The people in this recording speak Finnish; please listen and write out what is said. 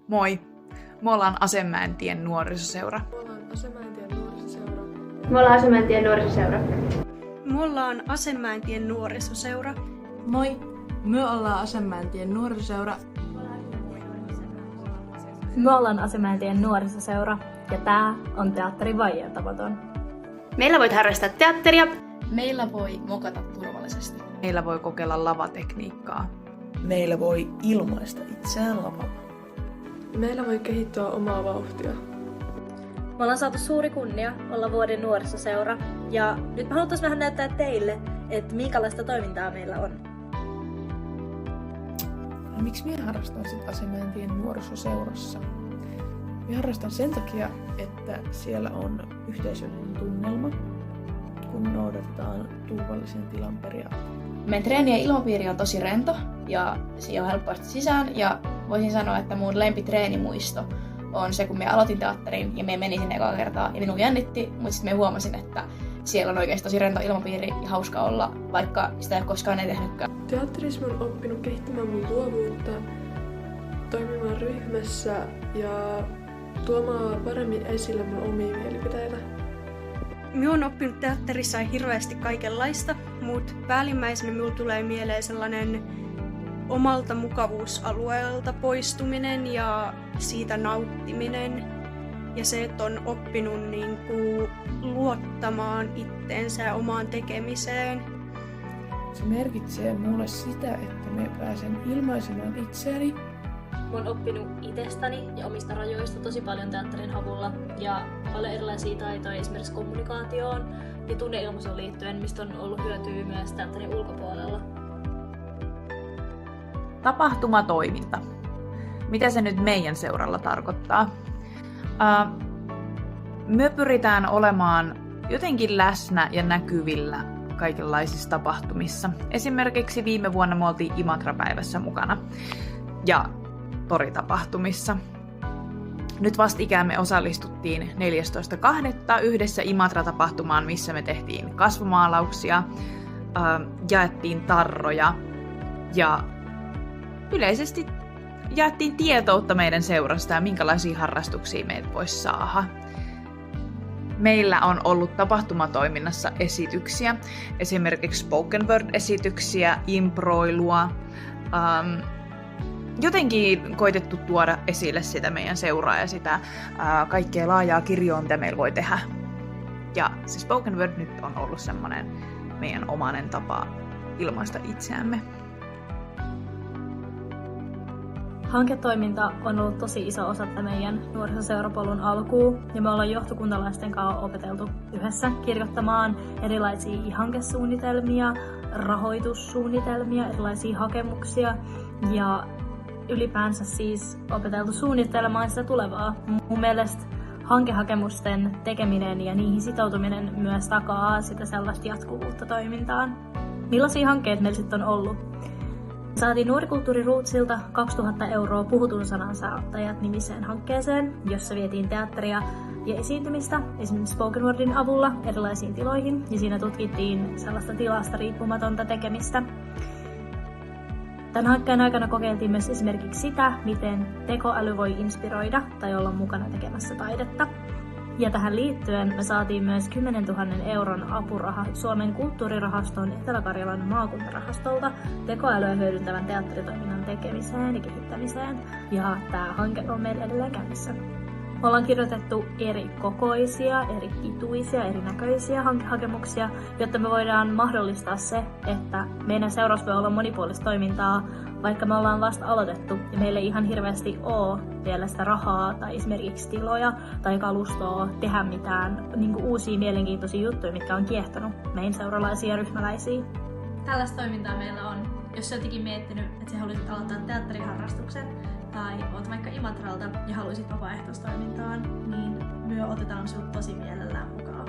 Moi! Me ollaan Asemäentien nuorisoseura. Me ollaan Asemäentien nuorisoseura. Me ollaan Asemäentien nuorisoseura. Me ollaan Asemäentien nuorisoseura. Moi! Me ollaan Asemäentien nuorisoseura. Me ollaan Asemäentien nuorisoseura ja tää on Teatteri Vaientamaton. Meillä voit harrastaa teatteria. Meillä voi mokata turvallisesti. Meillä voi kokeilla lavatekniikkaa. Meillä voi ilmaista itseään lavalla. Meillä voi kehittyä omaa vauhtia. Me ollaan saatu suuri kunnia olla vuoden nuorisoseura ja nyt me haluttaisiin vähän näyttää teille, että minkälaista toimintaa meillä on. No, miksi minä harrastan sitten Asemäentien nuorisoseurassa? Minä harrastan sen takia, että siellä on yhteisöllinen tunnelma, kun noudatetaan turvallisen tilan periaatteita. Meidän treenien ilmapiiri on tosi rento ja siihen on helppo päästä sisään. Ja voisin sanoa, että mun lempitreenimuisto on se, kun minä aloitin teatterin ja minä menin sinne ekaa kertaa ja minun jännitti, mutta sitten minä huomasin, että siellä on oikeasti tosi rento ilmapiiri ja hauska olla, vaikka sitä ei ole koskaan tehnytkään. Teatterissa olen oppinut kehittämään mun luovuutta, toimimaan ryhmässä ja tuomaan paremmin esille mun omia mielipiteitä. Minä olen oppinut teatterissa hirveästi kaikenlaista, mutta päällimmäisenä minulle tulee mieleen sellainen omalta mukavuusalueelta poistuminen ja siitä nauttiminen. Ja se, että on oppinut luottamaan itteensä ja omaan tekemiseen. Se merkitsee mulle sitä, että me pääsen ilmaisemaan itseäni. Mä oon oppinut itsestäni ja omista rajoista tosi paljon teatterin avulla ja paljon erilaisia taitoja esimerkiksi kommunikaatioon ja tunneilmaisuun liittyen, mistä on ollut hyötyä myös teatterin ulkopuolella. Tapahtumatoiminta. Mitä se nyt meidän seuralla tarkoittaa? Me pyritään olemaan jotenkin läsnä ja näkyvillä kaikenlaisissa tapahtumissa. Esimerkiksi viime vuonna me oltiin Imatra-päivässä mukana ja toritapahtumissa. Nyt vastikään me osallistuttiin 14.2. yhdessä Imatra-tapahtumaan, missä me tehtiin kasvomaalauksia, jaettiin tarroja ja yleisesti jaettiin tietoutta meidän seurasta ja minkälaisia harrastuksia meitä voisi saada. Meillä on ollut tapahtumatoiminnassa esityksiä, esimerkiksi spoken word-esityksiä, improilua. Jotenkin koitettu tuoda esille sitä meidän seuraa ja sitä kaikkea laajaa kirjoa, mitä meillä voi tehdä. Ja se spoken word nyt on ollut semmoinen meidän omainen tapa ilmaista itseämme. Hanketoiminta on ollut tosi iso osa meidän nuorisoseurapolun alkuun ja me ollaan johtokuntalaisten kanssa opeteltu yhdessä kirjoittamaan erilaisia hankesuunnitelmia, rahoitussuunnitelmia, erilaisia hakemuksia ja ylipäänsä siis opeteltu suunnittelemaan sitä tulevaa. Mun mielestä hankehakemusten tekeminen ja niihin sitoutuminen myös takaa sitä sellaista jatkuvuutta toimintaan. Millaisia hankkeita meillä sitten on ollut? Saatiin Nuorikulttuuri Rootsilta 2000 € puhutun sanan saattajat nimiseen hankkeeseen, jossa vietiin teatteria ja esiintymistä esimerkiksi spoken wordin avulla erilaisiin tiloihin ja siinä tutkittiin sellaista tilasta riippumatonta tekemistä. Tämän hankkeen aikana kokeiltiin myös esimerkiksi sitä, miten tekoäly voi inspiroida tai olla mukana tekemässä taidetta. Ja tähän liittyen me saatiin myös 10 000 € apuraha Suomen kulttuurirahaston Etelä-Karjalan maakuntarahastolta tekoälyä hyödyntävän teatteritoiminnan tekemiseen ja kehittämiseen. Ja tämä hanke on meillä edelleen käynnissä. Me ollaan kirjoitettu eri kokoisia, eri pituisia, erinäköisiä hankehakemuksia, jotta me voidaan mahdollistaa se, että meidän seuraus voi olla monipuolista toimintaa, vaikka me ollaan vasta aloitettu ja meillä ei ihan hirveästi ole vielä sitä rahaa tai esimerkiksi tiloja tai kalustoa tehdä mitään uusia mielenkiintoisia juttuja, mitkä on kiehtonut meidän seuralaisia ja ryhmäläisiä. Tällaista toimintaa meillä on. Jos sä ootkin miettinyt, että sä haluaisit aloittaa teatteriharrastuksen tai oot vaikka Imatralta ja haluaisit vapaaehtoistoimintaan, niin me otetaan sut tosi mielellään mukaan.